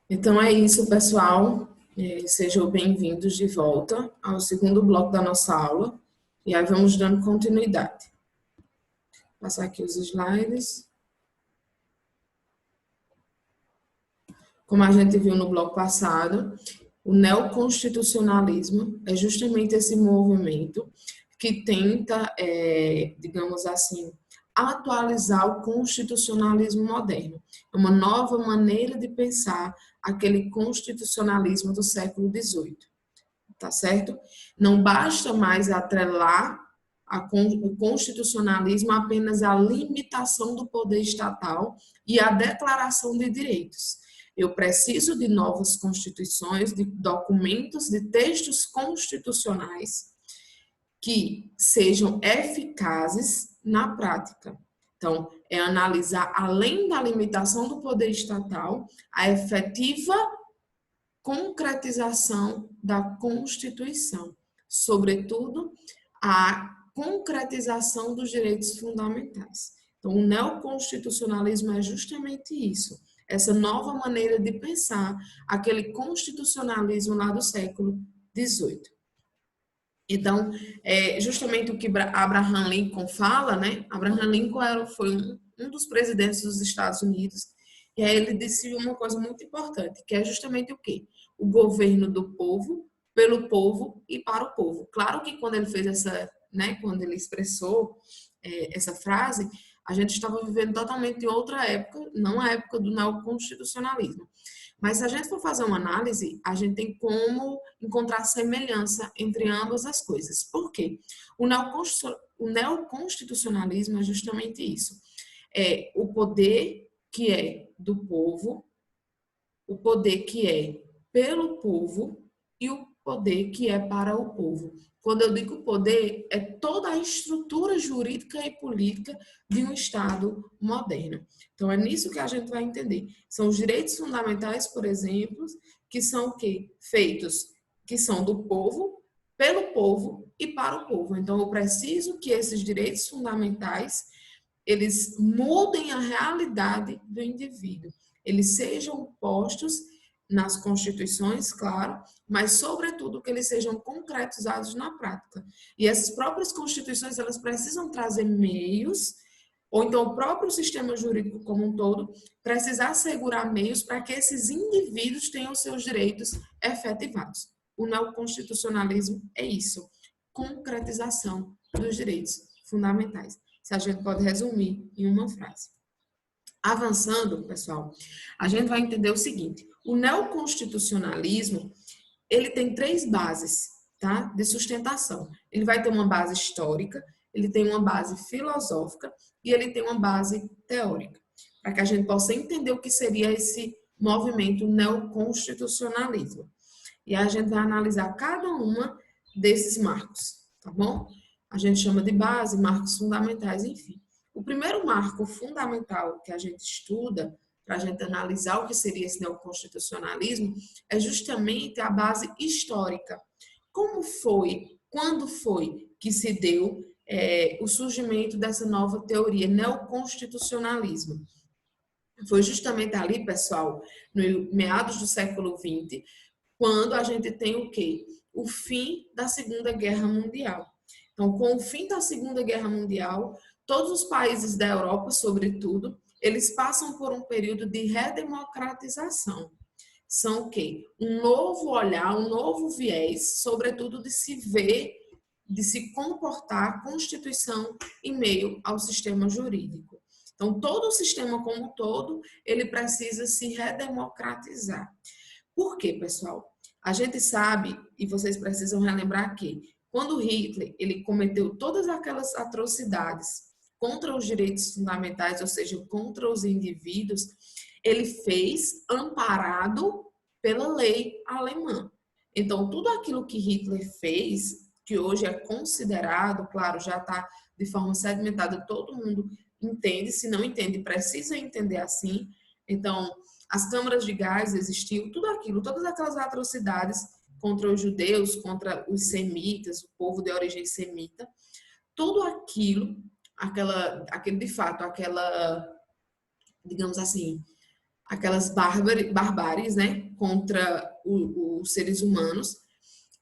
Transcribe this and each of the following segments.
Então é isso, pessoal. Sejam bem-vindos de volta ao segundo bloco da nossa aula. E aí vamos dando continuidade. Vou passar aqui os slides. Como a gente viu no bloco passado, o neoconstitucionalismo é justamente esse movimento que tenta, digamos assim, atualizar o constitucionalismo moderno. É uma nova maneira de pensar aquele constitucionalismo do século XVIII, tá certo? Não basta mais atrelar o constitucionalismo apenas à limitação do poder estatal e à declaração de direitos. Eu preciso de novas constituições, de documentos, de textos constitucionais que sejam eficazes na prática. Então, é analisar, além da limitação do poder estatal, a efetiva concretização da Constituição, sobretudo a concretização dos direitos fundamentais. Então, o neoconstitucionalismo é justamente isso, essa nova maneira de pensar aquele constitucionalismo lá do século XVIII. Então, justamente o que Abraham Lincoln fala, né? Abraham Lincoln foi um dos presidentes dos Estados Unidos, e aí ele disse uma coisa muito importante, que é justamente o quê? O governo do povo, pelo povo e para o povo. Claro que quando ele fez essa, né, quando ele expressou essa frase, a gente estava vivendo totalmente em outra época, não a época do neoconstitucionalismo. Mas se a gente for fazer uma análise, a gente tem como encontrar semelhança entre ambas as coisas. Por quê? O neoconstitucionalismo é justamente isso. É o poder que é do povo, o poder que é pelo povo e o poder que é para o povo. Quando eu digo poder, é toda a estrutura jurídica e política de um Estado moderno. Então, é nisso que a gente vai entender. São os direitos fundamentais, por exemplo, que são o quê? Feitos, que são do povo, pelo povo e para o povo. Então, eu preciso que esses direitos fundamentais, eles mudem a realidade do indivíduo. Eles sejam postos nas constituições, claro, mas sobretudo que eles sejam concretizados na prática. E essas próprias constituições, elas precisam trazer meios, ou então o próprio sistema jurídico como um todo, precisa assegurar meios para que esses indivíduos tenham seus direitos efetivados. O neoconstitucionalismo é isso, concretização dos direitos fundamentais. Se a gente pode resumir em uma frase. Avançando, pessoal, a gente vai entender o seguinte: o neoconstitucionalismo, ele tem três bases, tá, de sustentação. Ele vai ter uma base histórica, ele tem uma base filosófica e ele tem uma base teórica, para que a gente possa entender o que seria esse movimento neoconstitucionalismo. E a gente vai analisar cada uma desses marcos, tá bom? A gente chama de base, marcos fundamentais, enfim. O primeiro marco fundamental que a gente estuda para a gente analisar o que seria esse neoconstitucionalismo é justamente a base histórica. Como foi, quando foi que se deu o surgimento dessa nova teoria, neoconstitucionalismo? Foi justamente ali, pessoal, no meados do século XX, quando a gente tem o quê? O fim da Segunda Guerra Mundial. Então, com o fim da Segunda Guerra Mundial, todos os países da Europa, sobretudo, eles passam por um período de redemocratização. São o quê? Um novo olhar, um novo viés, sobretudo de se ver, de se comportar a Constituição em meio ao sistema jurídico. Então, todo o sistema como um todo, ele precisa se redemocratizar. Por quê, pessoal? A gente sabe, e vocês precisam relembrar que, quando Hitler ele cometeu todas aquelas atrocidades contra os direitos fundamentais, ou seja, contra os indivíduos, ele fez amparado pela lei alemã. Então, tudo aquilo que Hitler fez, que hoje é considerado, claro, já está de forma sedimentada, todo mundo entende, se não entende, precisa entender assim. Então, as câmaras de gás existiam, tudo aquilo, todas aquelas atrocidades contra os judeus, contra os semitas, o povo de origem semita, tudo aquilo, aquele de fato, aquela, digamos assim, aquelas barbáries, né, contra os seres humanos,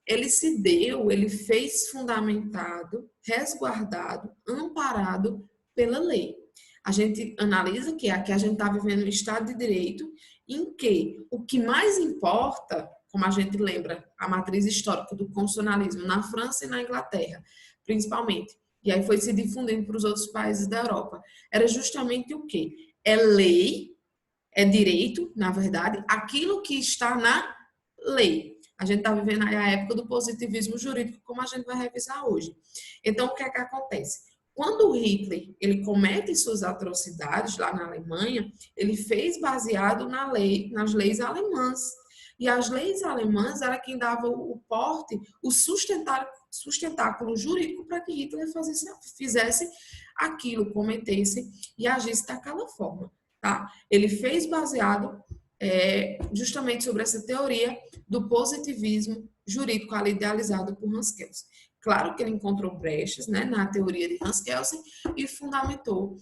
ele fez fundamentado, resguardado, amparado pela lei. A gente analisa que aqui a gente está vivendo um Estado de Direito em que o que mais importa, como a gente lembra, a matriz histórica do constitucionalismo na França e na Inglaterra, principalmente, e aí foi se difundindo para os outros países da Europa, era justamente o quê? É lei, é direito, na verdade, aquilo que está na lei. A gente está vivendo aí a época do positivismo jurídico, como a gente vai revisar hoje. Então, o que é que acontece? Quando o Hitler ele comete suas atrocidades lá na Alemanha, ele fez baseado nas leis alemãs. E as leis alemãs era quem dava o porte, o sustentáculo jurídico para que Hitler fizesse aquilo, cometesse e agisse daquela forma. Tá? Ele fez baseado justamente sobre essa teoria do positivismo jurídico ali idealizado por Hans Kelsen. Claro que ele encontrou brechas, né, na teoria de Hans Kelsen e fundamentou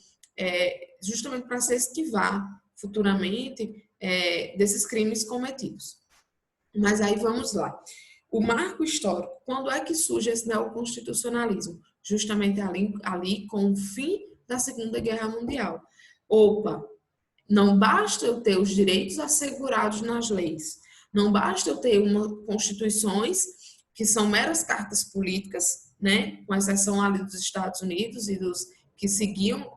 justamente para se esquivar futuramente desses crimes cometidos. Mas aí vamos lá. O marco histórico, quando é que surge esse neoconstitucionalismo? Justamente ali com o fim da Segunda Guerra Mundial. Opa, não basta eu ter os direitos assegurados nas leis, não basta eu ter constituições que são meras cartas políticas, né, com exceção ali dos Estados Unidos e dos que seguiam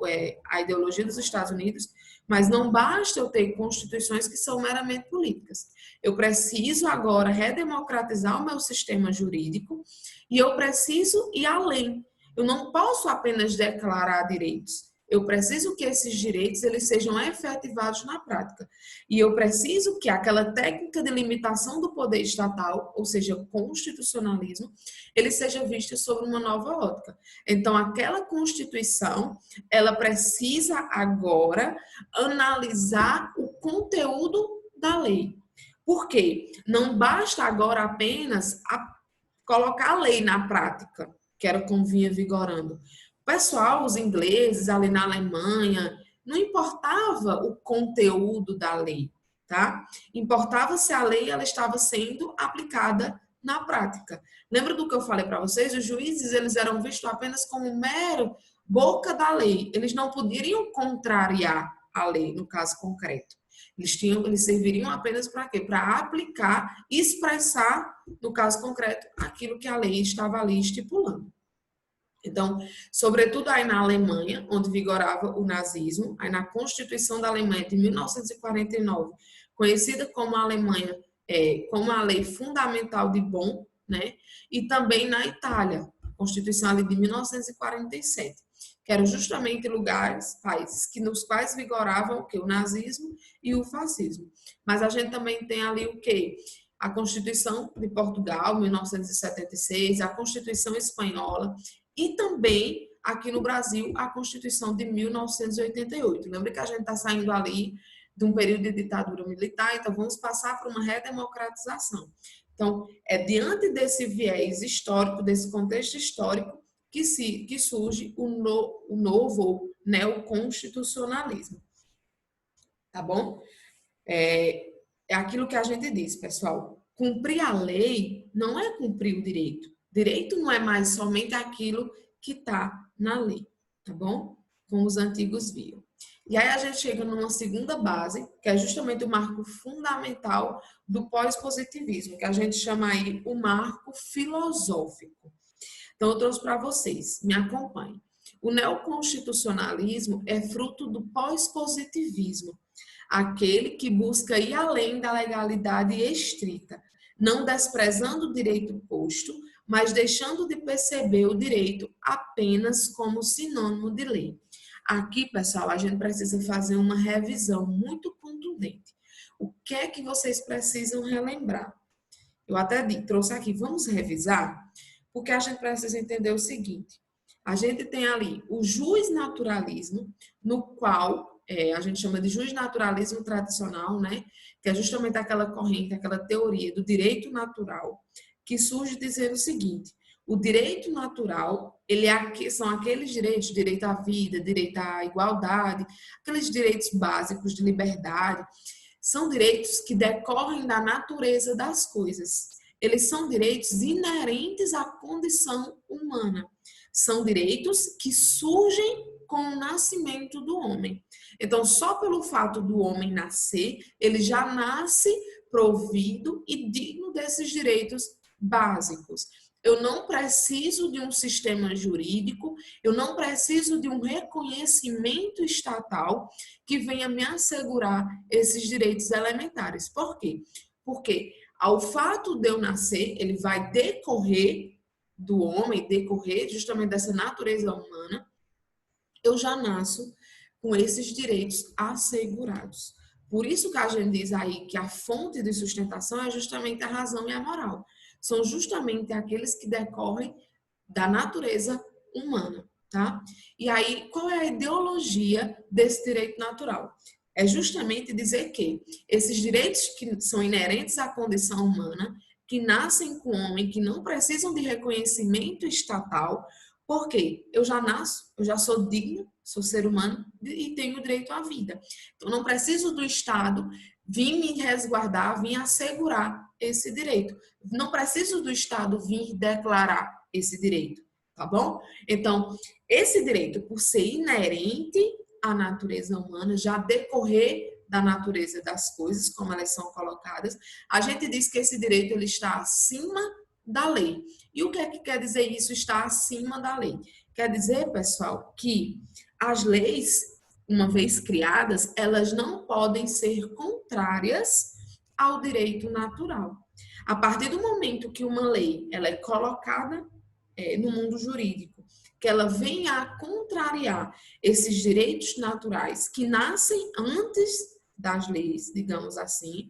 a ideologia dos Estados Unidos, mas não basta eu ter constituições que são meramente políticas. Eu preciso agora redemocratizar o meu sistema jurídico e eu preciso ir além. Eu não posso apenas declarar direitos. Eu preciso que esses direitos eles sejam efetivados na prática. E eu preciso que aquela técnica de limitação do poder estatal, ou seja, o constitucionalismo, ele seja visto sobre uma nova ótica. Então, aquela Constituição, ela precisa agora analisar o conteúdo da lei. Por quê? Não basta agora apenas colocar a lei na prática, que era como vinha vigorando. O pessoal, os ingleses ali na Alemanha, não importava o conteúdo da lei, tá? Importava se a lei ela estava sendo aplicada na prática. Lembra do que eu falei para vocês? Os juízes eles eram vistos apenas como mero boca da lei. Eles não poderiam contrariar a lei, no caso concreto. Eles serviriam apenas para quê? Para aplicar, expressar, no caso concreto, aquilo que a lei estava ali estipulando. Então, sobretudo aí na Alemanha, onde vigorava o nazismo, aí na Constituição da Alemanha de 1949, conhecida como a Alemanha, como a lei fundamental de Bonn, né? E também na Itália, Constituição ali de 1947, que eram justamente países nos quais vigorava o quê? O nazismo e o fascismo. Mas a gente também tem ali o quê? A Constituição de Portugal, 1976, a Constituição Espanhola, e também, aqui no Brasil, a Constituição de 1988. Lembra que a gente está saindo ali de um período de ditadura militar, então vamos passar por uma redemocratização. Então, é diante desse viés histórico, desse contexto histórico, que surge o novo neoconstitucionalismo. Tá bom? É aquilo que a gente diz, pessoal. Cumprir a lei não é cumprir o direito. Direito não é mais somente aquilo que está na lei, tá bom? Como os antigos viam. E aí a gente chega numa segunda base, que é justamente o marco fundamental do pós-positivismo, que a gente chama aí o marco filosófico. Então eu trouxe para vocês, me acompanhem. O neoconstitucionalismo é fruto do pós-positivismo, aquele que busca ir além da legalidade estrita, não desprezando o direito posto, mas deixando de perceber o direito apenas como sinônimo de lei. Aqui, pessoal, a gente precisa fazer uma revisão muito contundente. O que é que vocês precisam relembrar? Eu até trouxe aqui, vamos revisar, porque a gente precisa entender o seguinte. A gente tem ali o jusnaturalismo, no qual a gente chama de jusnaturalismo tradicional, né? Que é justamente aquela corrente, aquela teoria do direito natural, que surge dizendo o seguinte: o direito natural, são aqueles direitos, direito à vida, direito à igualdade, aqueles direitos básicos de liberdade, são direitos que decorrem da natureza das coisas. Eles são direitos inerentes à condição humana. São direitos que surgem com o nascimento do homem. Então, só pelo fato do homem nascer, ele já nasce provido e digno desses direitos básicos. Eu não preciso de um sistema jurídico, eu não preciso de um reconhecimento estatal que venha me assegurar esses direitos elementares. Por quê? Porque ao fato de eu nascer, ele vai decorrer do homem, decorrer justamente dessa natureza humana, eu já nasço com esses direitos assegurados. Por isso que a gente diz aí que a fonte de sustentação é justamente a razão e a moral. São justamente aqueles que decorrem da natureza humana, tá? E aí, qual é a ideologia desse direito natural? É justamente dizer que esses direitos que são inerentes à condição humana, que nascem com o homem, que não precisam de reconhecimento estatal, porque eu já nasço, eu já sou digno, sou ser humano e tenho direito à vida. Então, não preciso do Estado vir me resguardar, vir assegurar esse direito. Não preciso do Estado vir declarar esse direito, tá bom? Então, esse direito, por ser inerente à natureza humana, já decorrer da natureza das coisas, como elas são colocadas, a gente diz que esse direito ele está acima da lei. E o que é que quer dizer isso, está acima da lei? Quer dizer, pessoal, que as leis, uma vez criadas, elas não podem ser contrárias ao direito natural. A partir do momento que uma lei ela é colocada no mundo jurídico, que ela venha a contrariar esses direitos naturais que nascem antes das leis, digamos assim,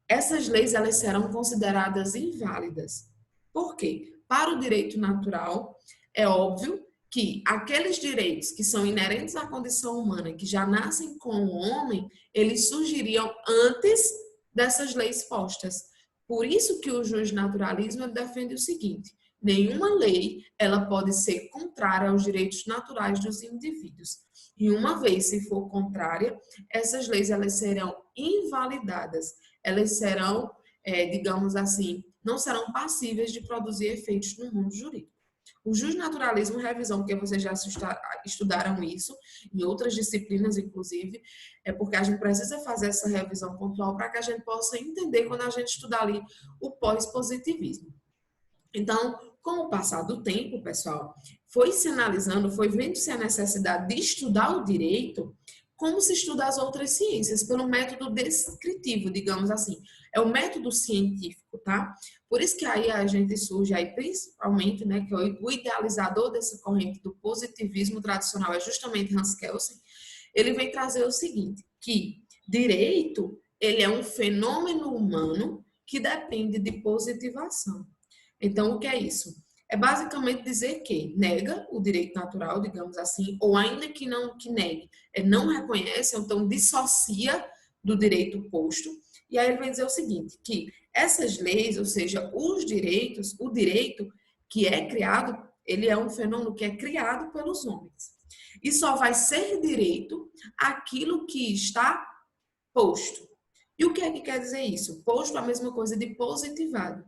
essas leis elas serão consideradas inválidas. Por quê? Para o direito natural, é óbvio que aqueles direitos que são inerentes à condição humana, que já nascem com o homem, eles surgiriam antes dessas leis postas. Por isso que o justnaturalismo defende o seguinte: nenhuma lei ela pode ser contrária aos direitos naturais dos indivíduos. E uma vez se for contrária, essas leis elas serão invalidadas. Elas serão, digamos assim, não serão passíveis de produzir efeitos no mundo jurídico. O justnaturalismo, revisão, porque vocês já estudaram isso, em outras disciplinas, inclusive, é porque a gente precisa fazer essa revisão pontual para que a gente possa entender quando a gente estudar ali o pós-positivismo. Então, com o passar do tempo, pessoal, foi se analisando, foi vendo-se a necessidade de estudar o direito como se estuda as outras ciências, pelo método descritivo, digamos assim. É o método científico, tá? Por isso que aí a gente surge aí, principalmente, né, que o idealizador dessa corrente do positivismo tradicional é justamente Hans Kelsen. Ele vem trazer o seguinte, que direito, ele é um fenômeno humano que depende de positivação. Então, o que é isso? É basicamente dizer que nega o direito natural, digamos assim, ou ainda que não que negue, não reconhece, então dissocia do direito posto. E aí ele vai dizer o seguinte, que essas leis, ou seja, os direitos, o direito que é criado, ele é um fenômeno que é criado pelos homens. E só vai ser direito aquilo que está posto. E o que é que quer dizer isso? Posto é a mesma coisa de positivado.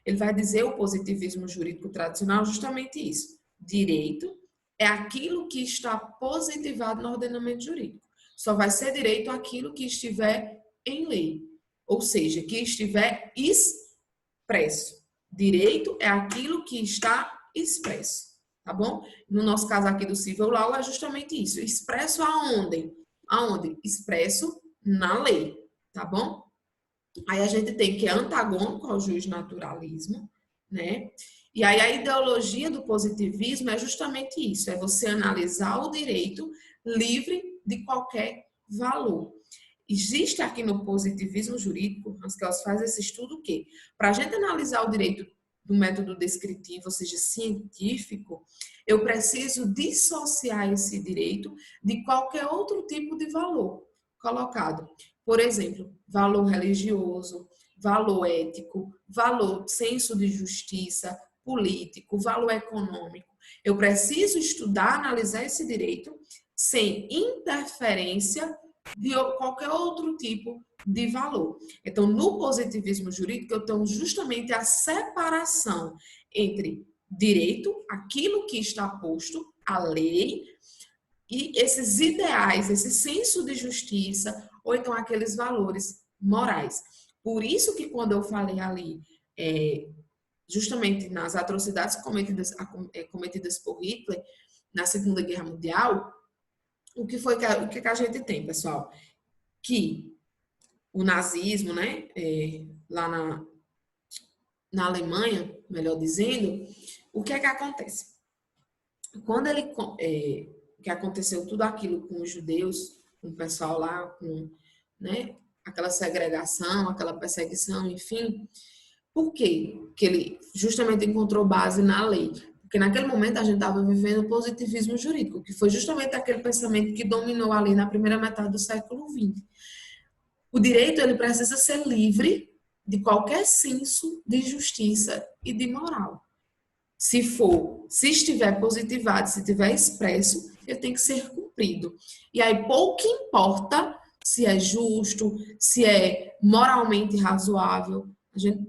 Ele vai dizer, o positivismo jurídico tradicional, justamente isso. Direito é aquilo que está positivado no ordenamento jurídico. Só vai ser direito aquilo que estiver em lei. Ou seja, que estiver expresso. Direito é aquilo que está expresso. Tá bom? No nosso caso aqui do Civil Law é justamente isso. Expresso aonde? Aonde? Expresso na lei. Tá bom? Aí a gente tem que é antagônico ao justnaturalismo, né? E aí a ideologia do positivismo é justamente isso, é você analisar o direito livre de qualquer valor. Existe aqui no positivismo jurídico, Hans Kelsen faz esse estudo o quê? Para a gente analisar o direito do método descritivo, ou seja, científico, eu preciso dissociar esse direito de qualquer outro tipo de valor colocado. Por exemplo, valor religioso, valor ético, valor senso de justiça, político, valor econômico. Eu preciso estudar, analisar esse direito sem interferência de qualquer outro tipo de valor. Então, no positivismo jurídico, eu tenho justamente a separação entre direito, aquilo que está posto, a lei, e esses ideais, esse senso de justiça, ou então aqueles valores morais. Por isso que quando eu falei ali, justamente nas atrocidades cometidas por Hitler na Segunda Guerra Mundial, o que a gente tem, pessoal? Que o nazismo, né, lá na Alemanha, melhor dizendo, o que acontece? Quando que aconteceu tudo aquilo com os judeus, com o pessoal lá, com, né, aquela segregação, aquela perseguição, enfim, por quê? Que ele justamente encontrou base na lei. Porque naquele momento a gente estava vivendo o positivismo jurídico, que foi justamente aquele pensamento que dominou ali na primeira metade do século XX. O direito, ele precisa ser livre de qualquer senso de justiça e de moral. Se estiver positivado, se estiver expresso, ele tem que ser cumprido. E aí pouco importa se é justo, se é moralmente razoável.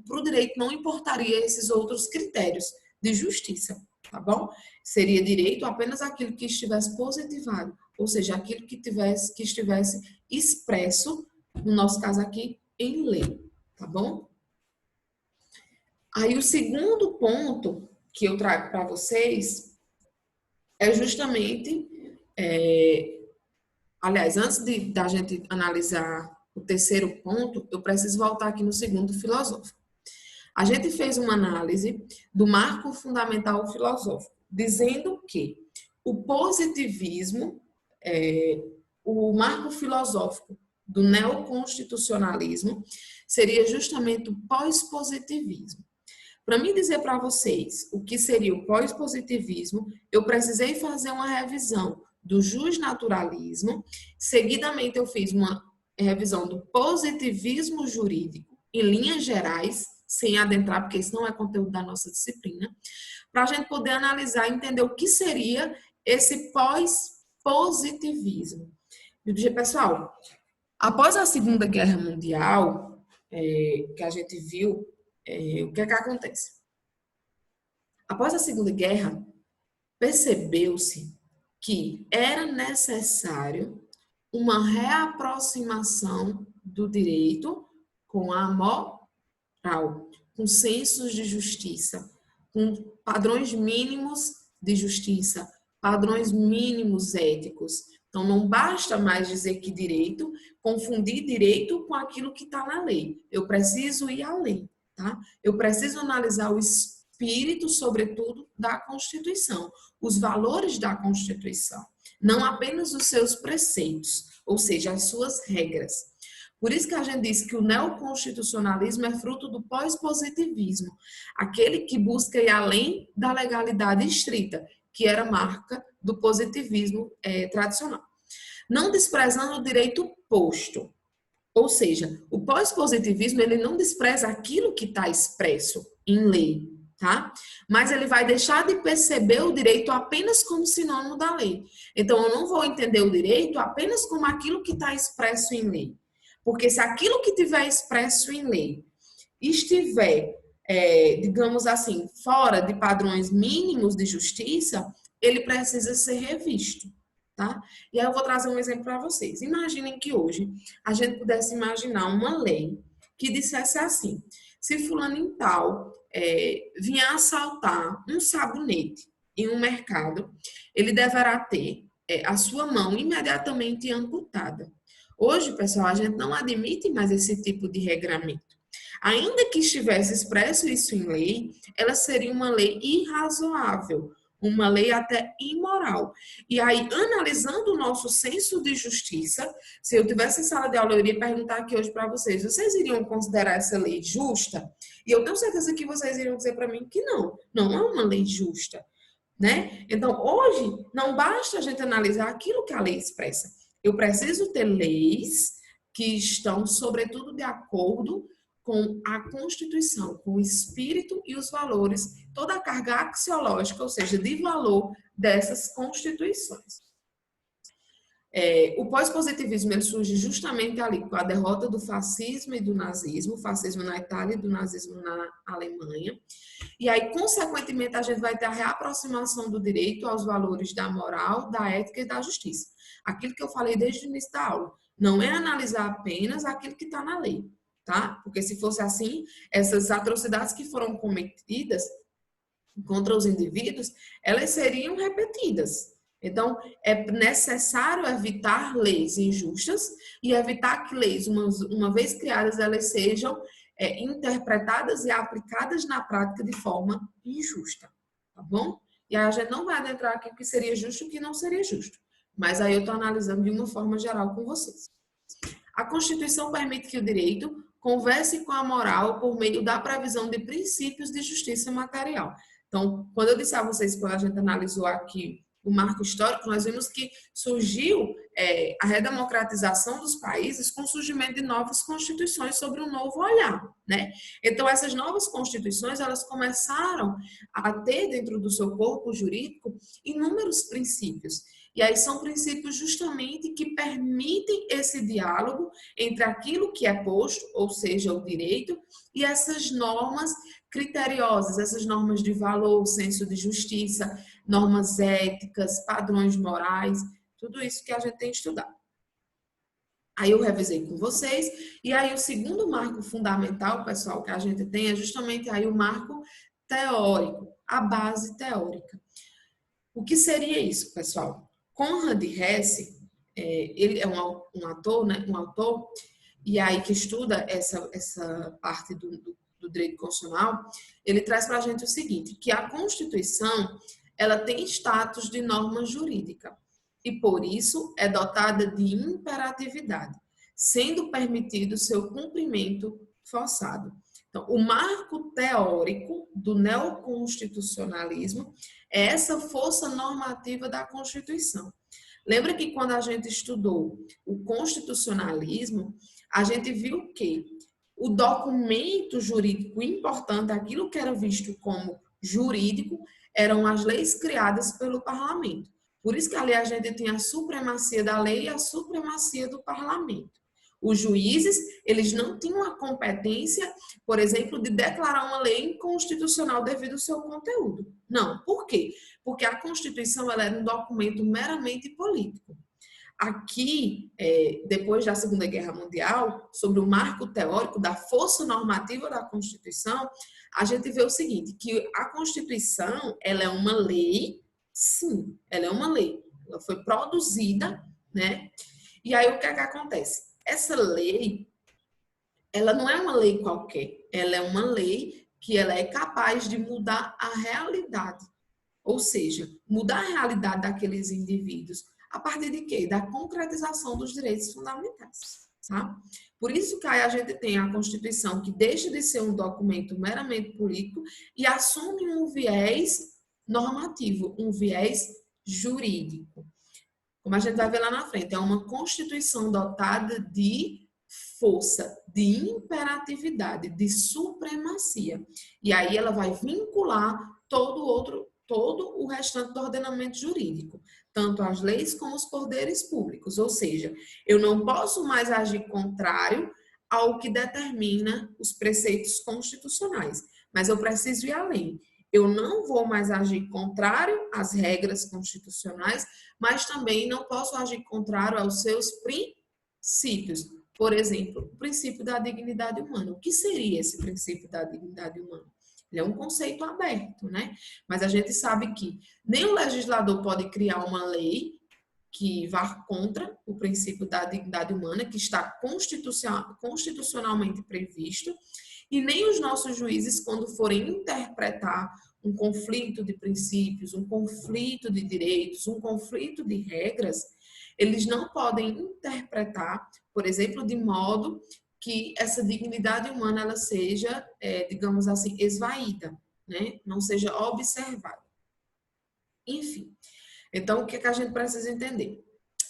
Para o direito não importaria esses outros critérios de justiça, tá bom? Seria direito apenas aquilo que estivesse positivado, ou seja, aquilo que estivesse expresso, no nosso caso aqui, em lei, tá bom? Aí o segundo ponto que eu trago para vocês é justamente, aliás, antes da gente analisar o terceiro ponto, eu preciso voltar aqui no segundo filosófico. A gente fez uma análise do marco fundamental filosófico, dizendo que o positivismo, o marco filosófico do neoconstitucionalismo, seria justamente o pós-positivismo. Para mim dizer para vocês o que seria o pós-positivismo, eu precisei fazer uma revisão do justnaturalismo, seguidamente eu fiz uma revisão do positivismo jurídico, em linhas gerais, sem adentrar, porque isso não é conteúdo da nossa disciplina, para a gente poder analisar e entender o que seria esse pós-positivismo. Pessoal, após a Segunda Guerra Mundial, que a gente viu, o que acontece? Após a Segunda Guerra, percebeu-se que era necessário uma reaproximação do direito com a moral, com sensos de justiça, com padrões mínimos de justiça, padrões mínimos éticos. Então, não basta mais dizer que direito, confundir direito com aquilo que está na lei. Eu preciso ir além. Tá? Eu preciso analisar o espírito, sobretudo, da Constituição, os valores da Constituição, não apenas os seus preceitos, ou seja, as suas regras. Por isso que a gente diz que o neoconstitucionalismo é fruto do pós-positivismo, aquele que busca ir além da legalidade estrita, que era marca do positivismo tradicional. Não desprezando o direito posto. Ou seja, o pós-positivismo, ele não despreza aquilo que está expresso em lei, tá? Mas ele vai deixar de perceber o direito apenas como sinônimo da lei. Então, eu não vou entender o direito apenas como aquilo que está expresso em lei. Porque se aquilo que tiver expresso em lei estiver, digamos assim, fora de padrões mínimos de justiça, ele precisa ser revisto. Tá? E aí eu vou trazer um exemplo para vocês. Imaginem que hoje a gente pudesse imaginar uma lei que dissesse assim: se fulano em tal vier assaltar um sabonete em um mercado, ele deverá ter a sua mão imediatamente amputada. Hoje, pessoal, a gente não admite mais esse tipo de regramento. Ainda que estivesse expresso isso em lei, ela seria uma lei irrazoável, uma lei até imoral. E aí, analisando o nosso senso de justiça, se eu tivesse em sala de aula, eu iria perguntar aqui hoje para vocês: vocês iriam considerar essa lei justa? E eu tenho certeza que vocês iriam dizer para mim que não, não é uma lei justa, né? Então, hoje, não basta a gente analisar aquilo que a lei expressa. Eu preciso ter leis que estão, sobretudo, de acordo com a Constituição, com o espírito e os valores, toda a carga axiológica, ou seja, de valor dessas constituições. O pós-positivismo ele surge justamente ali com a derrota do fascismo e do nazismo, o fascismo na Itália e do nazismo na Alemanha. E aí, consequentemente, a gente vai ter a reaproximação do direito aos valores da moral, da ética e da justiça. Aquilo que eu falei desde o início da aula. Não é analisar apenas aquilo que está na lei, tá? Porque se fosse assim, essas atrocidades que foram cometidas contra os indivíduos, elas seriam repetidas. Então, é necessário evitar leis injustas e evitar que leis, uma vez criadas, elas sejam interpretadas e aplicadas na prática de forma injusta, tá bom? E aí a gente não vai adentrar aqui o que seria justo e o que não seria justo. Mas aí eu estou analisando de uma forma geral com vocês. A Constituição permite que o direito converse com a moral por meio da previsão de princípios de justiça material. Então, quando eu disse a vocês, quando a gente analisou aqui o marco histórico, nós vimos que surgiu a redemocratização dos países com o surgimento de novas constituições sobre um novo olhar, né? Então, essas novas constituições, elas começaram a ter dentro do seu corpo jurídico inúmeros princípios. E aí são princípios justamente que permitem esse diálogo entre aquilo que é posto, ou seja, o direito, e essas normas criteriosas, essas normas de valor, senso de justiça, normas éticas, padrões morais, tudo isso que a gente tem estudado. Aí eu revisei com vocês, e aí o segundo marco fundamental, pessoal, que a gente tem é justamente aí o marco teórico, a base teórica. O que seria isso, pessoal? Conrad Hesse, ele é um autor, né, e aí que estuda essa parte do direito constitucional, ele traz para a gente o seguinte, que a Constituição, ela tem status de norma jurídica e, por isso, é dotada de imperatividade, sendo permitido seu cumprimento forçado. Então, o marco teórico do neoconstitucionalismo é essa força normativa da Constituição. Lembra que quando a gente estudou o constitucionalismo, a gente viu que o documento jurídico importante, aquilo que era visto como jurídico, eram as leis criadas pelo parlamento. Por isso que ali a gente tem a supremacia da lei e a supremacia do parlamento. Os juízes, eles não tinham a competência, por exemplo, de declarar uma lei inconstitucional devido ao seu conteúdo. Não. Por quê? Porque a Constituição ela era um documento meramente político. Aqui, depois da Segunda Guerra Mundial, sobre o marco teórico da força normativa da Constituição, a gente vê o seguinte, que a Constituição, ela é uma lei, sim, ela é uma lei. Ela foi produzida, né? E aí, o que é que acontece? Essa lei, ela não é uma lei qualquer, ela é uma lei que ela é capaz de mudar a realidade. Ou seja, mudar a realidade daqueles indivíduos a partir de quê? Da concretização dos direitos fundamentais. Tá? Por isso que aí a gente tem a Constituição que deixa de ser um documento meramente político e assume um viés normativo, um viés jurídico. Como a gente vai ver lá na frente, é uma Constituição dotada de força, de imperatividade, de supremacia. E aí ela vai vincular todo o restante do ordenamento jurídico, tanto as leis como os poderes públicos. Ou seja, eu não posso mais agir contrário ao que determina os preceitos constitucionais, mas eu preciso ir além. Eu não vou mais agir contrário às regras constitucionais, mas também não posso agir contrário aos seus princípios. Por exemplo, o princípio da dignidade humana. O que seria esse princípio da dignidade humana? Ele é um conceito aberto, né? Mas a gente sabe que nem o legislador pode criar uma lei que vá contra o princípio da dignidade humana, que está constitucionalmente previsto, e nem os nossos juízes, quando forem interpretar um conflito de princípios, um conflito de direitos, um conflito de regras, eles não podem interpretar, por exemplo, de modo que essa dignidade humana ela seja, digamos assim, esvaída, né? Não seja observada. Enfim, então o que é que a gente precisa entender?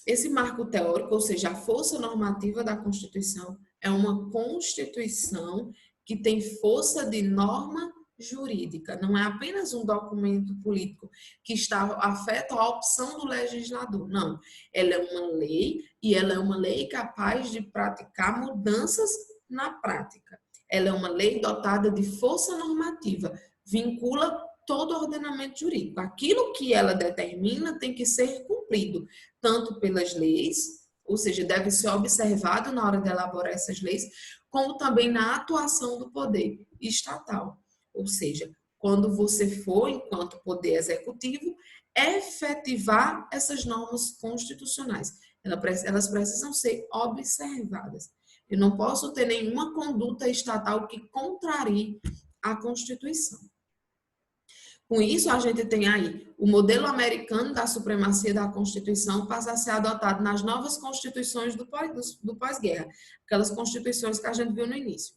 Esse marco teórico, ou seja, a força normativa da Constituição, é uma Constituição que tem força de norma jurídica, não é apenas um documento político que afeta a opção do legislador, não. Ela é uma lei e ela é uma lei capaz de praticar mudanças na prática. Ela é uma lei dotada de força normativa, vincula todo o ordenamento jurídico. Aquilo que ela determina tem que ser cumprido, tanto pelas leis, ou seja, deve ser observado na hora de elaborar essas leis, como também na atuação do poder estatal. Ou seja, quando você for, enquanto poder executivo, efetivar essas normas constitucionais. Elas precisam ser observadas. Eu não posso ter nenhuma conduta estatal que contrarie a Constituição. Com isso, a gente tem aí o modelo americano da supremacia da Constituição passa a ser adotado nas novas constituições do pós-guerra, aquelas constituições que a gente viu no início,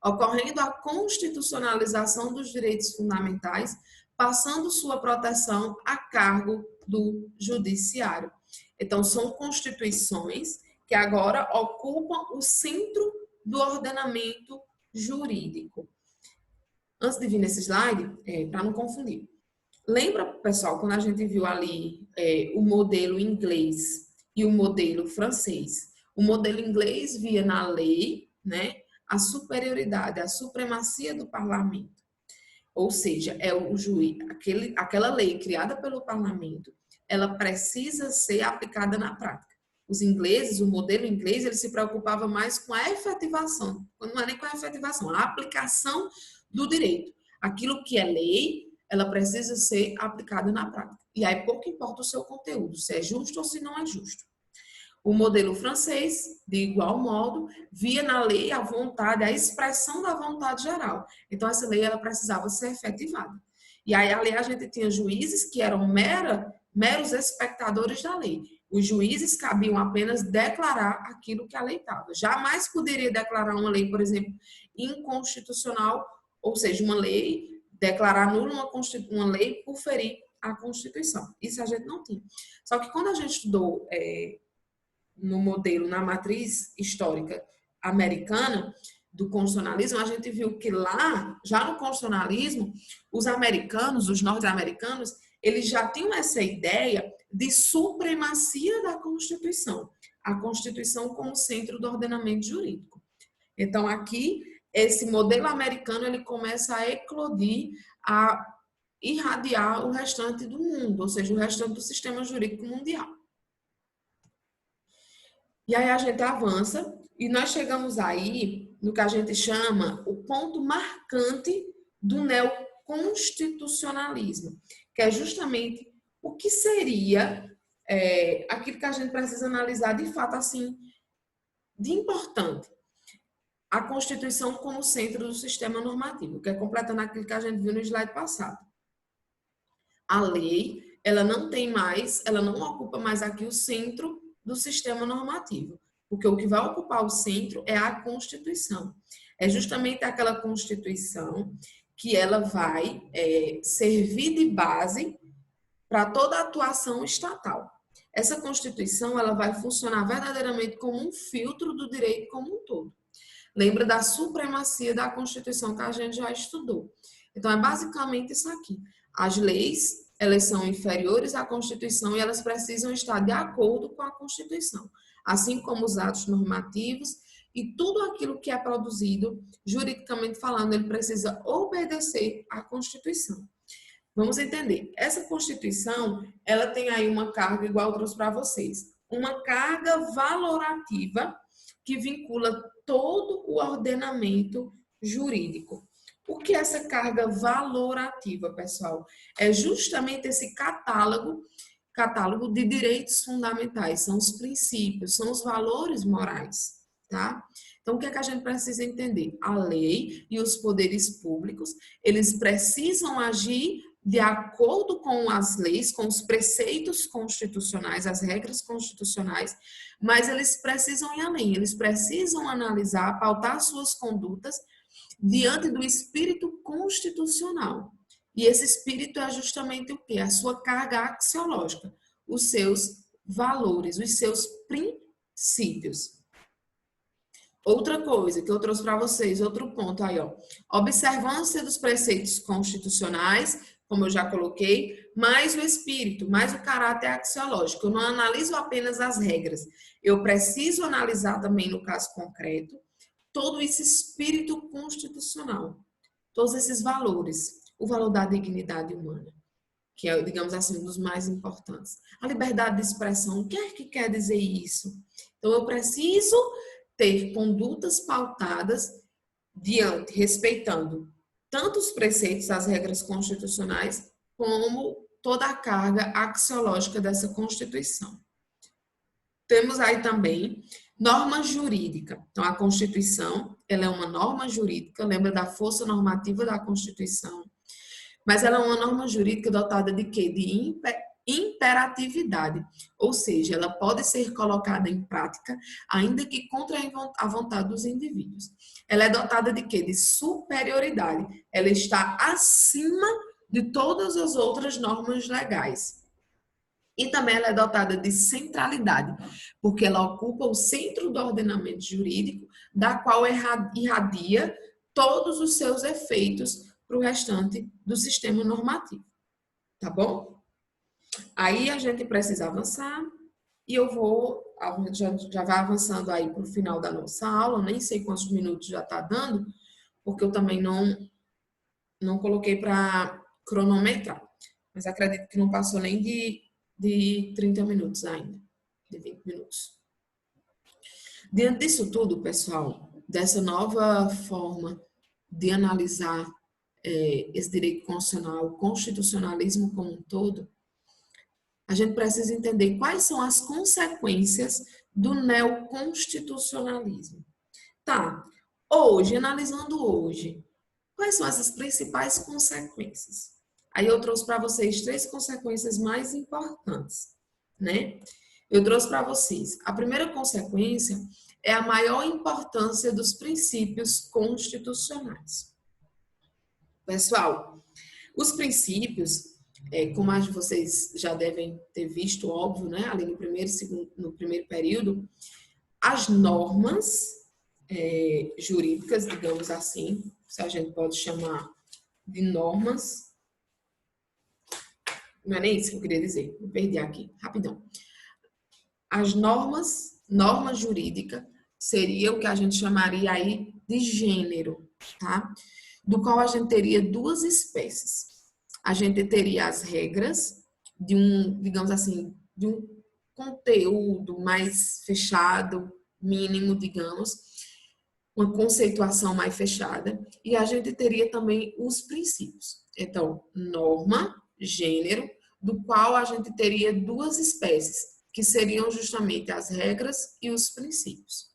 ocorrendo a constitucionalização dos direitos fundamentais, passando sua proteção a cargo do judiciário. Então, são constituições que agora ocupam o centro do ordenamento jurídico. Antes de vir nesse slide, para não confundir, lembra, pessoal, quando a gente viu ali o modelo inglês e o modelo francês? O modelo inglês via na lei, né, a superioridade, a supremacia do parlamento. Ou seja, é o juiz, aquela lei criada pelo parlamento, ela precisa ser aplicada na prática. Os ingleses, o modelo inglês, ele se preocupava mais com a efetivação, não é nem com a efetivação, a aplicação do direito. Aquilo que é lei, ela precisa ser aplicada na prática. E aí pouco importa o seu conteúdo, se é justo ou se não é justo. O modelo francês, de igual modo, via na lei a vontade, a expressão da vontade geral. Então, essa lei ela precisava ser efetivada. E aí, ali, a gente tinha juízes que eram meros espectadores da lei. Os juízes cabiam apenas declarar aquilo que a lei estava. Jamais poderia declarar uma lei, por exemplo, inconstitucional, ou seja, uma lei, declarar nula uma lei por ferir a Constituição. Isso a gente não tinha. Só que quando a gente estudou no modelo, na matriz histórica americana do constitucionalismo, a gente viu que lá, já no constitucionalismo, os americanos, os norte-americanos, eles já tinham essa ideia de supremacia da Constituição, a Constituição como centro do ordenamento jurídico. Então, aqui, esse modelo americano, ele começa a eclodir, a irradiar o restante do mundo, ou seja, o restante do sistema jurídico mundial. E aí a gente avança e nós chegamos aí no que a gente chama o ponto marcante do neoconstitucionalismo, que é justamente o que seria aquilo que a gente precisa analisar de fato assim, de importante. A Constituição como centro do sistema normativo, que é completando aquilo que a gente viu no slide passado. A lei, ela não ocupa mais aqui o centro do sistema normativo, porque o que vai ocupar o centro é a Constituição. É justamente aquela Constituição que ela vai servir de base para toda a atuação estatal. Essa Constituição ela vai funcionar verdadeiramente como um filtro do direito como um todo. Lembra da supremacia da Constituição que a gente já estudou. Então, é basicamente isso aqui. As leis, elas são inferiores à Constituição e elas precisam estar de acordo com a Constituição, assim como os atos normativos e tudo aquilo que é produzido, juridicamente falando, ele precisa obedecer à Constituição. Vamos entender. Essa Constituição, ela tem aí uma carga, igual eu trouxe para vocês, uma carga valorativa que vincula todo o ordenamento jurídico. O que é essa carga valorativa, pessoal? É justamente esse catálogo de direitos fundamentais, são os princípios, são os valores morais, tá? Então, o que é que a gente precisa entender? A lei e os poderes públicos, eles precisam agir de acordo com as leis, com os preceitos constitucionais, as regras constitucionais, mas eles precisam ir além, eles precisam analisar, pautar suas condutas diante do espírito constitucional. E esse espírito é justamente o quê? A sua carga axiológica, os seus valores, os seus princípios. Outra coisa que eu trouxe para vocês, outro ponto aí, ó. Observância dos preceitos constitucionais, como eu já coloquei, mais o espírito, mais o caráter axiológico. Eu não analiso apenas as regras. Eu preciso analisar também, no caso concreto, todo esse espírito constitucional, todos esses valores. O valor da dignidade humana, que é, digamos assim, um dos mais importantes. A liberdade de expressão, o que é que quer dizer isso? Então, eu preciso ter condutas pautadas respeitando tanto os preceitos, as regras constitucionais, como toda a carga axiológica dessa Constituição. Temos aí também norma jurídica. Então, a Constituição, ela é uma norma jurídica, lembra da força normativa da Constituição, mas ela é uma norma jurídica dotada de quê? De imperatividade, ou seja, ela pode ser colocada em prática, ainda que contra a vontade dos indivíduos. Ela é dotada de quê? De superioridade. Ela está acima de todas as outras normas legais. E também ela é dotada de centralidade, porque ela ocupa o centro do ordenamento jurídico, da qual irradia todos os seus efeitos para o restante do sistema normativo. Tá bom? Aí a gente precisa avançar e eu vou, já vai avançando aí para o final da nossa aula, nem sei quantos minutos já está dando, porque eu também não coloquei para cronometrar, mas acredito que não passou nem de 30 minutos ainda, de 20 minutos. Diante disso tudo, pessoal, dessa nova forma de analisar esse direito constitucional, o constitucionalismo como um todo, a gente precisa entender quais são as consequências do neoconstitucionalismo. Tá, analisando hoje, quais são essas principais consequências? Aí eu trouxe para vocês 3 consequências mais importantes, né? Eu trouxe para vocês. A primeira consequência é a maior importância dos princípios constitucionais. Pessoal, os princípios, como vocês já devem ter visto, óbvio, né? Ali no primeiro período, as normas jurídicas, digamos assim, se a gente pode chamar de normas, não é nem isso que eu queria dizer, me perdi aqui, rapidão. As norma jurídica, seria o que a gente chamaria aí de gênero, tá? Do qual a gente teria 2 espécies. A gente teria as regras de digamos assim, de um conteúdo mais fechado, mínimo, digamos, uma conceituação mais fechada, e a gente teria também os princípios. Então, norma, gênero, do qual a gente teria 2 espécies, que seriam justamente as regras e os princípios.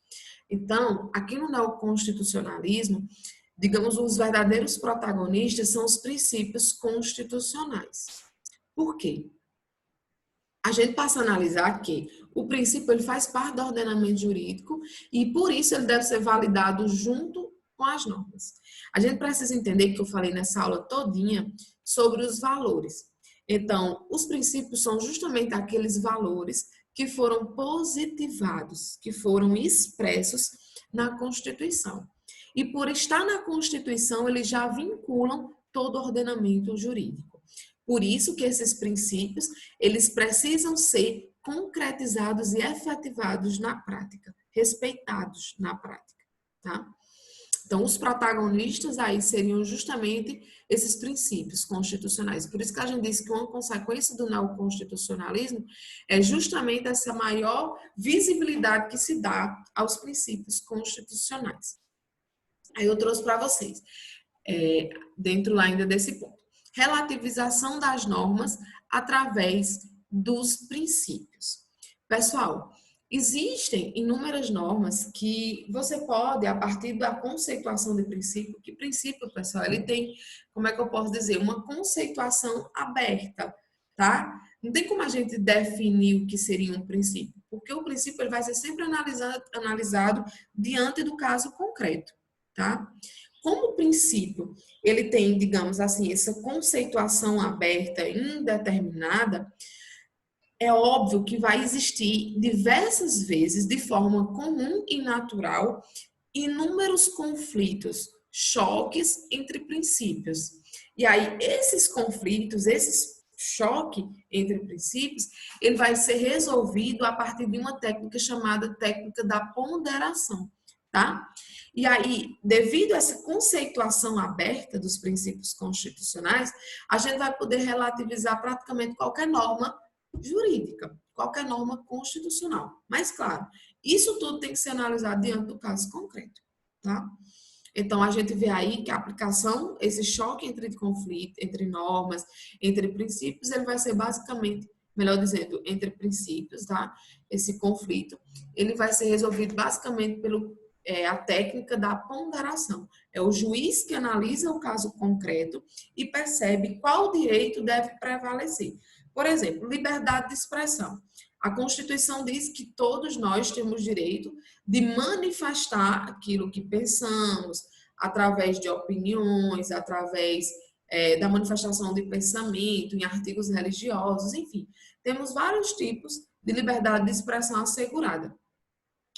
Então, aqui no neoconstitucionalismo, digamos, os verdadeiros protagonistas são os princípios constitucionais. Por quê? A gente passa a analisar que o princípio ele faz parte do ordenamento jurídico e, por isso, ele deve ser validado junto com as normas. A gente precisa entender que eu falei nessa aula todinha sobre os valores. Então, os princípios são justamente aqueles valores que foram positivados, que foram expressos na Constituição. E por estar na Constituição, eles já vinculam todo o ordenamento jurídico. Por isso que esses princípios, eles precisam ser concretizados e efetivados na prática, respeitados na prática, tá? Então, os protagonistas aí seriam justamente esses princípios constitucionais. Por isso que a gente disse que uma consequência do neoconstitucionalismo é justamente essa maior visibilidade que se dá aos princípios constitucionais. Aí eu trouxe para vocês, dentro lá ainda desse ponto, relativização das normas através dos princípios. Pessoal, existem inúmeras normas que você pode, a partir da conceituação de princípio, que princípio, pessoal, ele tem, como é que eu posso dizer, uma conceituação aberta, tá? Não tem como a gente definir o que seria um princípio, porque o princípio ele vai ser sempre analisado diante do caso concreto, tá? Como o princípio, ele tem, digamos assim, essa conceituação aberta, indeterminada, é óbvio que vai existir diversas vezes, de forma comum e natural, inúmeros conflitos, choques entre princípios. E aí, esses conflitos, esses choque entre princípios, ele vai ser resolvido a partir de uma técnica chamada técnica da ponderação, tá? E aí, devido a essa conceituação aberta dos princípios constitucionais, a gente vai poder relativizar praticamente qualquer norma jurídica, qualquer norma constitucional. Mas, claro, isso tudo tem que ser analisado diante do caso concreto, tá? Então, a gente vê aí que a aplicação, esse choque entre conflito, entre normas, entre princípios, ele vai ser basicamente, melhor dizendo, entre princípios, tá? Esse conflito, ele vai ser resolvido basicamente pelo a técnica da ponderação. É o juiz que analisa o caso concreto e percebe qual direito deve prevalecer. Por exemplo, liberdade de expressão. A Constituição diz que todos nós temos direito de manifestar aquilo que pensamos, através de opiniões, através da manifestação de pensamento, em artigos religiosos, enfim. Temos vários tipos de liberdade de expressão assegurada.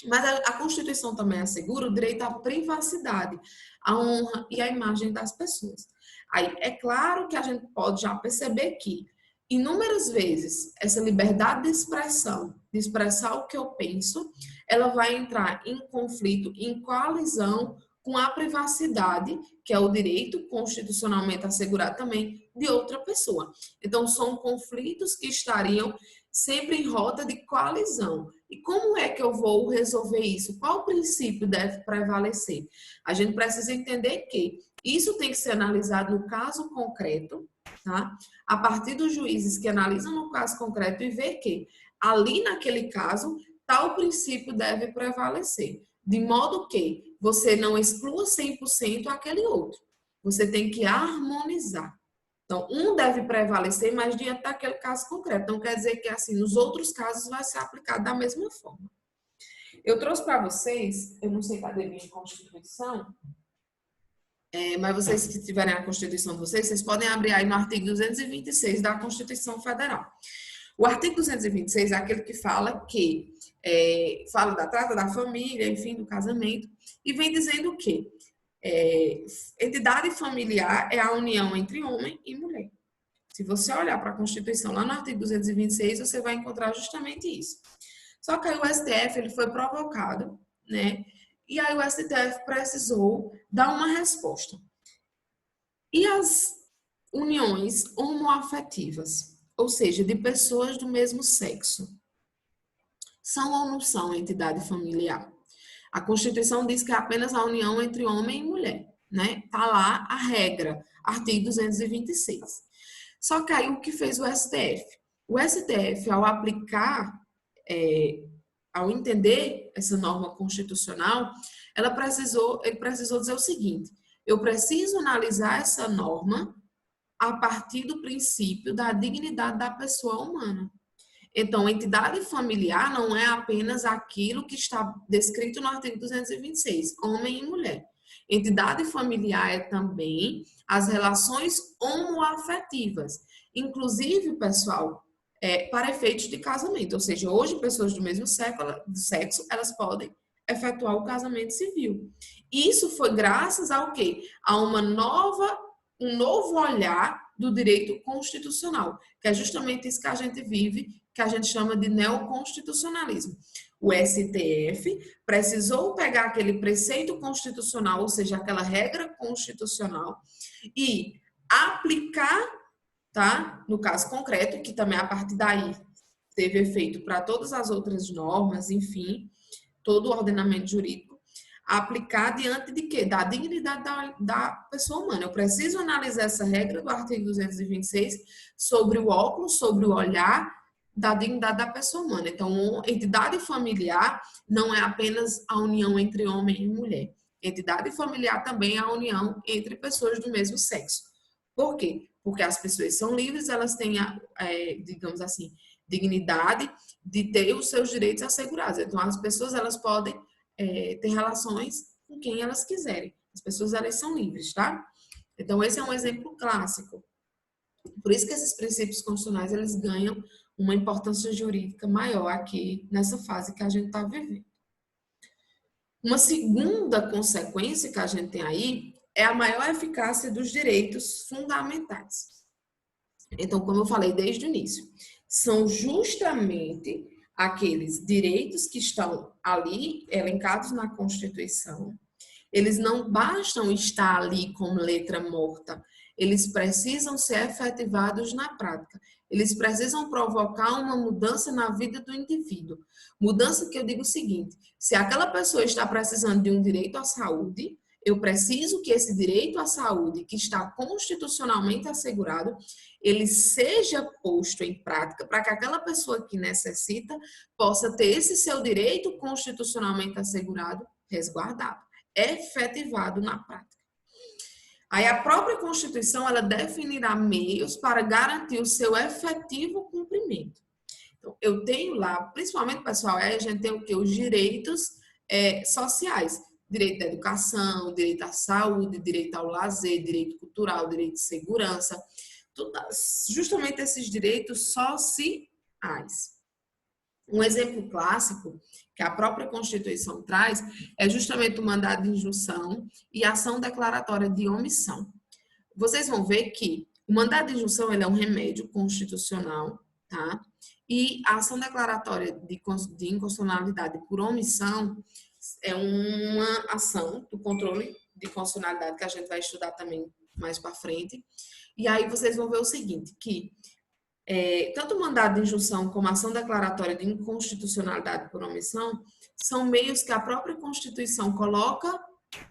Mas a Constituição também assegura o direito à privacidade, à honra e à imagem das pessoas. Aí, é claro que a gente pode já perceber que, inúmeras vezes, essa liberdade de expressão, de expressar o que eu penso, ela vai entrar em conflito, em colisão com a privacidade, que é o direito constitucionalmente assegurado também de outra pessoa. Então, são conflitos que estariam sempre em rota de colisão. E como é que eu vou resolver isso? Qual princípio deve prevalecer? A gente precisa entender que isso tem que ser analisado no caso concreto, tá? A partir dos juízes que analisam no caso concreto e ver que ali naquele caso tal princípio deve prevalecer, de modo que você não exclua 100% aquele outro. Você tem que harmonizar. Então, um deve prevalecer, mas diante daquele caso concreto. Não quer dizer que, assim, nos outros casos vai ser aplicado da mesma forma. Eu trouxe para vocês, eu não sei cadê minha Constituição, mas vocês que tiverem a Constituição de vocês, vocês podem abrir aí no artigo 226 da Constituição Federal. O artigo 226 é aquele que fala que, fala da trata da família, enfim, do casamento, e vem dizendo que entidade familiar é a união entre homem e mulher. Se você olhar para a Constituição, lá no artigo 226, você vai encontrar justamente isso. Só que aí o STF ele foi provocado, né? E aí o STF precisou dar uma resposta. E as uniões homoafetivas, ou seja, de pessoas do mesmo sexo, são ou não são entidade familiar? A Constituição diz que é apenas a união entre homem e mulher, né? Tá lá a regra, artigo 226. Só que aí o que fez o STF? O STF, ao aplicar, ao entender essa norma constitucional, ele precisou dizer o seguinte: eu preciso analisar essa norma a partir do princípio da dignidade da pessoa humana. Então, entidade familiar não é apenas aquilo que está descrito no artigo 226, homem e mulher. Entidade familiar é também as relações homoafetivas. Inclusive, pessoal, para efeitos de casamento. Ou seja, hoje, pessoas do mesmo sexo, elas podem efetuar o casamento civil. Isso foi graças ao quê? A um novo olhar do direito constitucional, que é justamente isso que a gente vive, que a gente chama de neoconstitucionalismo. O STF precisou pegar aquele preceito constitucional, ou seja, aquela regra constitucional, e aplicar, tá? No caso concreto, que também a partir daí teve efeito para todas as outras normas, enfim, todo o ordenamento jurídico, aplicar diante de quê? Da dignidade da pessoa humana. Eu preciso analisar essa regra do artigo 226 sobre o óculos, sobre o olhar da dignidade da pessoa humana. Então, entidade familiar não é apenas a união entre homem e mulher. Entidade familiar também é a união entre pessoas do mesmo sexo. Por quê? Porque as pessoas são livres, elas têm, digamos assim, dignidade de ter os seus direitos assegurados. Então, as pessoas, elas podem ter relações com quem elas quiserem. As pessoas, elas são livres, tá? Então, esse é um exemplo clássico. Por isso que esses princípios constitucionais, eles ganham uma importância jurídica maior aqui nessa fase que a gente está vivendo. Uma segunda consequência que a gente tem aí é a maior eficácia dos direitos fundamentais. Então, como eu falei desde o início, são justamente aqueles direitos que estão ali elencados na Constituição. Eles não bastam estar ali como letra morta, eles precisam ser efetivados na prática. Eles precisam provocar uma mudança na vida do indivíduo. Mudança que eu digo o seguinte: se aquela pessoa está precisando de um direito à saúde, eu preciso que esse direito à saúde, que está constitucionalmente assegurado, ele seja posto em prática para que aquela pessoa que necessita possa ter esse seu direito constitucionalmente assegurado resguardado, efetivado na prática. Aí a própria Constituição, ela definirá meios para garantir o seu efetivo cumprimento. Então, eu tenho lá, principalmente, pessoal, a gente tem o quê? Os direitos sociais. Direito à educação, direito à saúde, direito ao lazer, direito cultural, direito de segurança. Justamente esses direitos sociais. Um exemplo clássico que a própria Constituição traz é justamente o mandado de injunção e a ação declaratória de omissão. Vocês vão ver que o mandado de injunção ele é um remédio constitucional, tá? E a ação declaratória de inconstitucionalidade por omissão é uma ação do controle de constitucionalidade que a gente vai estudar também mais para frente. E aí vocês vão ver o seguinte, que tanto o mandado de injunção como a ação declaratória de inconstitucionalidade por omissão são meios que a própria Constituição coloca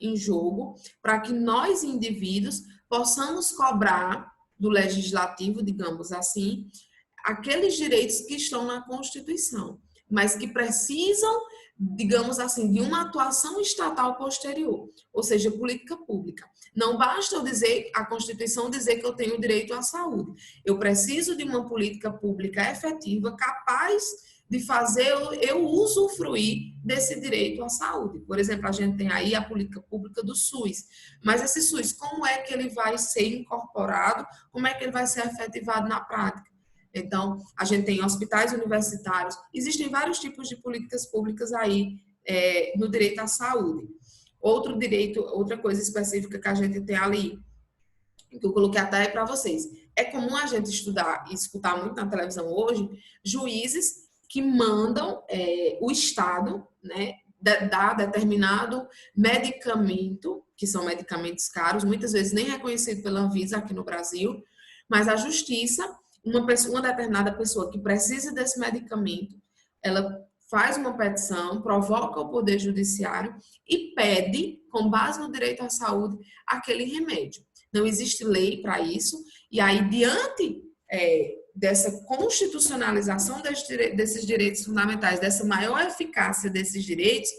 em jogo para que nós, indivíduos, possamos cobrar do legislativo, digamos assim, aqueles direitos que estão na Constituição, mas que precisam, digamos assim, de uma atuação estatal posterior, ou seja, política pública. Não basta eu dizer, a Constituição dizer que eu tenho direito à saúde. Eu preciso de uma política pública efetiva, capaz de fazer eu usufruir desse direito à saúde. Por exemplo, a gente tem aí a política pública do SUS. Mas esse SUS, como é que ele vai ser incorporado? Como é que ele vai ser efetivado na prática? Então, a gente tem hospitais universitários, existem vários tipos de políticas públicas aí no direito à saúde. Outro direito, outra coisa específica que a gente tem ali, que eu coloquei até para vocês. É comum a gente estudar e escutar muito na televisão hoje, juízes que mandam o Estado, né, dar determinado medicamento, que são medicamentos caros, muitas vezes nem reconhecido pela Anvisa aqui no Brasil, mas a justiça, uma determinada pessoa que precisa desse medicamento, ela faz uma petição, provoca o Poder Judiciário e pede, com base no direito à saúde, aquele remédio. Não existe lei para isso, e aí, diante dessa constitucionalização desses direitos fundamentais, dessa maior eficácia desses direitos,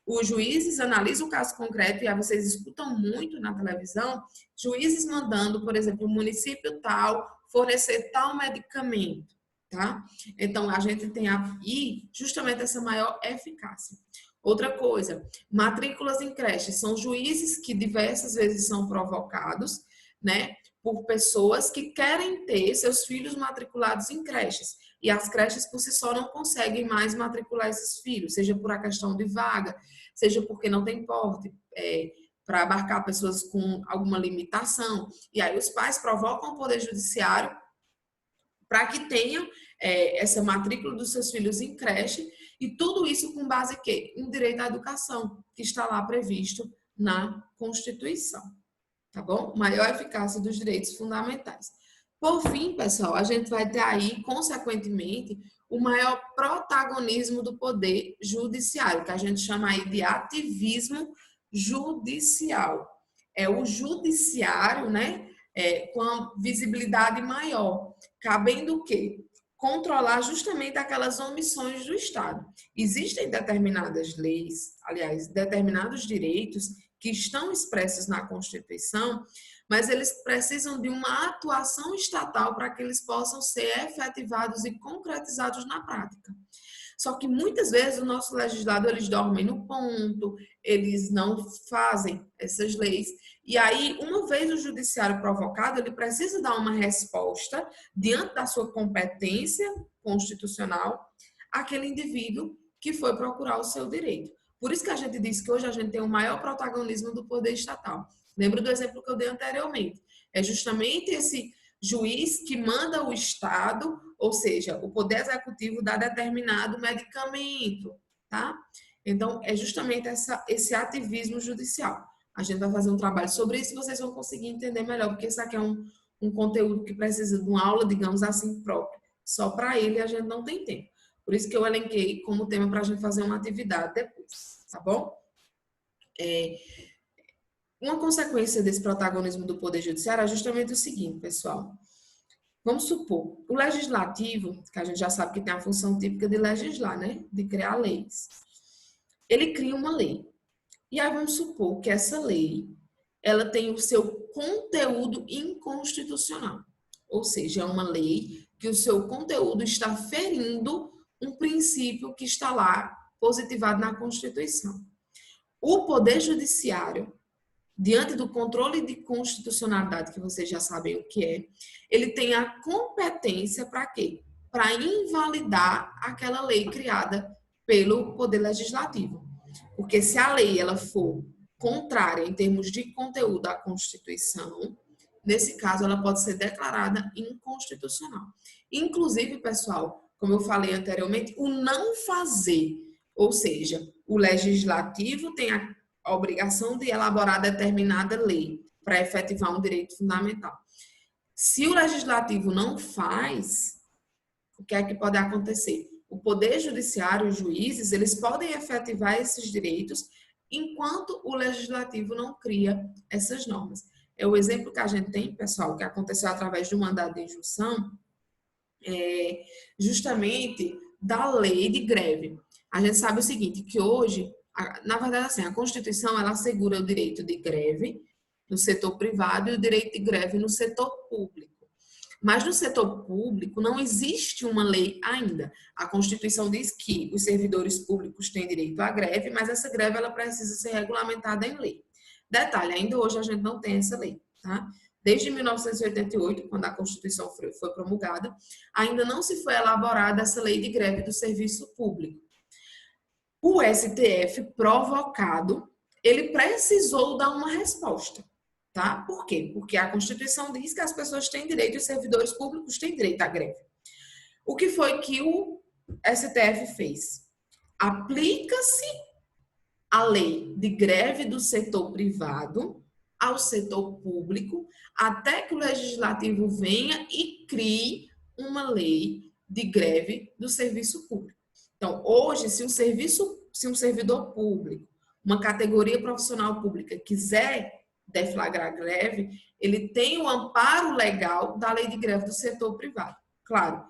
os juízes analisam o caso concreto, e aí vocês escutam muito na televisão, juízes mandando, por exemplo, o município tal fornecer tal medicamento, tá? Então, a gente tem aí justamente essa maior eficácia. Outra coisa, matrículas em creches, são juízes que diversas vezes são provocados, né, por pessoas que querem ter seus filhos matriculados em creches. E as creches por si só não conseguem mais matricular esses filhos, seja por a questão de vaga, seja porque não tem porte para abarcar pessoas com alguma limitação. E aí os pais provocam o Poder Judiciário para que tenham essa matrícula dos seus filhos em creche, e tudo isso com base em quê? Em direito à educação, que está lá previsto na Constituição. Tá bom? Maior eficácia dos direitos fundamentais. Por fim, pessoal, a gente vai ter aí, consequentemente, o maior protagonismo do poder judiciário, que a gente chama aí de ativismo judicial. É o judiciário, né, com a visibilidade maior, cabendo o quê? Controlar justamente aquelas omissões do Estado. Existem determinadas leis, aliás, determinados direitos que estão expressos na Constituição, mas eles precisam de uma atuação estatal para que eles possam ser efetivados e concretizados na prática. Só que muitas vezes o nosso legislador, eles dormem no ponto, eles não fazem essas leis. E aí, uma vez o judiciário provocado, ele precisa dar uma resposta diante da sua competência constitucional àquele indivíduo que foi procurar o seu direito. Por isso que a gente disse que hoje a gente tem o maior protagonismo do poder estatal. Lembra do exemplo que eu dei anteriormente? É justamente esse juiz que manda o Estado, ou seja, o poder executivo dar determinado medicamento, tá? Então, é justamente esse ativismo judicial. A gente vai fazer um trabalho sobre isso e vocês vão conseguir entender melhor, porque isso aqui é um conteúdo que precisa de uma aula, digamos assim, própria. Só para ele a gente não tem tempo. Por isso que eu elenquei como tema para a gente fazer uma atividade depois, tá bom? Uma consequência desse protagonismo do Poder Judiciário é justamente o seguinte, pessoal. Vamos supor, o legislativo, que a gente já sabe que tem a função típica de legislar, né? De criar leis. Ele cria uma lei. E aí vamos supor que essa lei, ela tem o seu conteúdo inconstitucional. Ou seja, é uma lei que o seu conteúdo está ferindo um princípio que está lá positivado na Constituição. O Poder Judiciário, diante do controle de constitucionalidade, que vocês já sabem o que é, ele tem a competência para quê? Para invalidar aquela lei criada pelo Poder Legislativo. Porque se a lei ela for contrária em termos de conteúdo à Constituição, nesse caso ela pode ser declarada inconstitucional. Inclusive, pessoal, como eu falei anteriormente, o não fazer, ou seja, o legislativo tem a obrigação de elaborar determinada lei para efetivar um direito fundamental. Se o legislativo não faz, o que é que pode acontecer? O Poder Judiciário, os juízes, eles podem efetivar esses direitos enquanto o legislativo não cria essas normas. É o exemplo que a gente tem, pessoal, que aconteceu através do mandado de injunção, justamente da lei de greve. A gente sabe o seguinte, que hoje, na verdade, assim, a Constituição, ela assegura o direito de greve no setor privado e o direito de greve no setor público. Mas no setor público não existe uma lei ainda. A Constituição diz que os servidores públicos têm direito à greve, mas essa greve ela precisa ser regulamentada em lei. Detalhe, ainda hoje a gente não tem essa lei, tá? Desde 1988, quando a Constituição foi promulgada, ainda não se foi elaborada essa lei de greve do serviço público. O STF, provocado, ele precisou dar uma resposta. Tá? Por quê? Porque a Constituição diz que as pessoas têm direito, os servidores públicos têm direito à greve. O que foi que o STF fez? Aplica-se a lei de greve do setor privado ao setor público, até que o legislativo venha e crie uma lei de greve do serviço público. Então, hoje, se um servidor público, uma categoria profissional pública quiser deflagrar greve, ele tem o amparo legal da lei de greve do setor privado. Claro,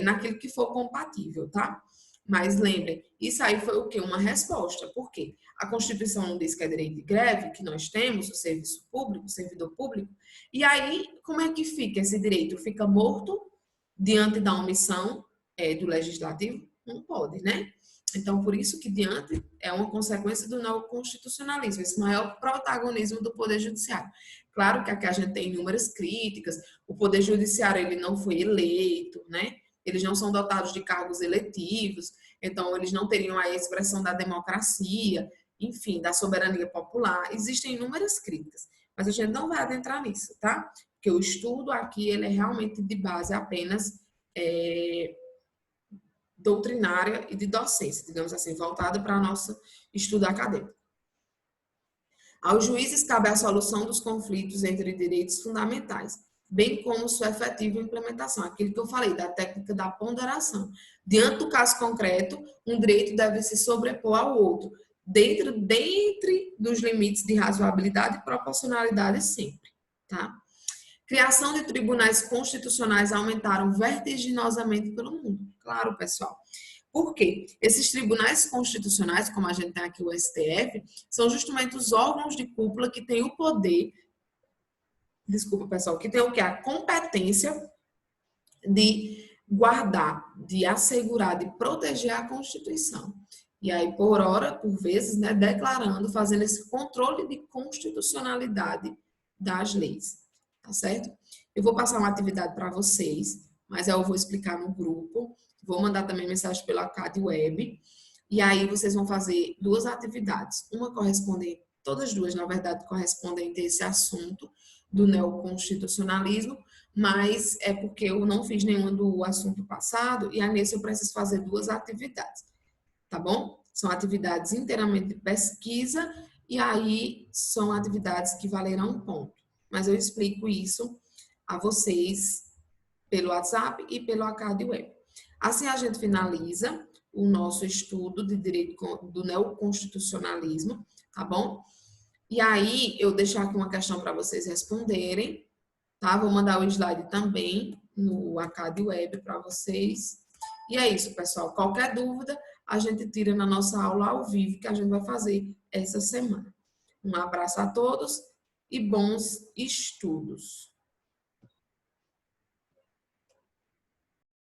naquilo que for compatível, tá? Mas lembrem, isso aí foi o quê? Uma resposta. Por quê? A Constituição não diz que é direito de greve, que nós temos o serviço público, o servidor público. E aí, como é que fica esse direito? Fica morto diante da omissão do legislativo? Não pode, né? Então, por isso que diante é uma consequência do neoconstitucionalismo, esse maior protagonismo do Poder Judiciário. Claro que aqui a gente tem inúmeras críticas, o Poder Judiciário ele não foi eleito, né? Eles não são dotados de cargos eletivos, então eles não teriam a expressão da democracia, enfim, da soberania popular. Existem inúmeras críticas, mas a gente não vai adentrar nisso, tá? Porque o estudo aqui ele é realmente de base apenas doutrinária e de docência, digamos assim, voltada para o nosso estudo acadêmico. Aos juízes cabe a solução dos conflitos entre direitos fundamentais, bem como sua efetiva implementação. Aquilo que eu falei, da técnica da ponderação. Diante do caso concreto, um direito deve se sobrepor ao outro, dentro dos limites de razoabilidade e proporcionalidade sempre, tá? Criação de tribunais constitucionais aumentaram vertiginosamente pelo mundo. Claro, pessoal. Por quê? Esses tribunais constitucionais, como a gente tem aqui o STF, são justamente os órgãos de cúpula que têm o poder, desculpa, pessoal, que tem o quê? A competência de guardar, de assegurar, de proteger a Constituição. E aí, por hora, por vezes, né, declarando, fazendo esse controle de constitucionalidade das leis. Tá certo? Eu vou passar uma atividade para vocês, mas eu vou explicar no grupo. Vou mandar também mensagem pela CAD Web. E aí vocês vão fazer duas atividades. Uma correspondente, todas duas, na verdade, correspondente a esse assunto do neoconstitucionalismo, mas é porque eu não fiz nenhuma do assunto passado e aí nesse eu preciso fazer duas atividades, tá bom? São atividades inteiramente de pesquisa e aí são atividades que valerão um ponto. Mas eu explico isso a vocês pelo WhatsApp e pelo Acad Web. Assim a gente finaliza o nosso estudo de direito do neoconstitucionalismo, tá bom? E aí eu deixar aqui uma questão para vocês responderem, tá? Vou mandar o slide também no Acad Web para vocês. E é isso, pessoal. Qualquer dúvida, a gente tira na nossa aula ao vivo que a gente vai fazer essa semana. Um abraço a todos e bons estudos.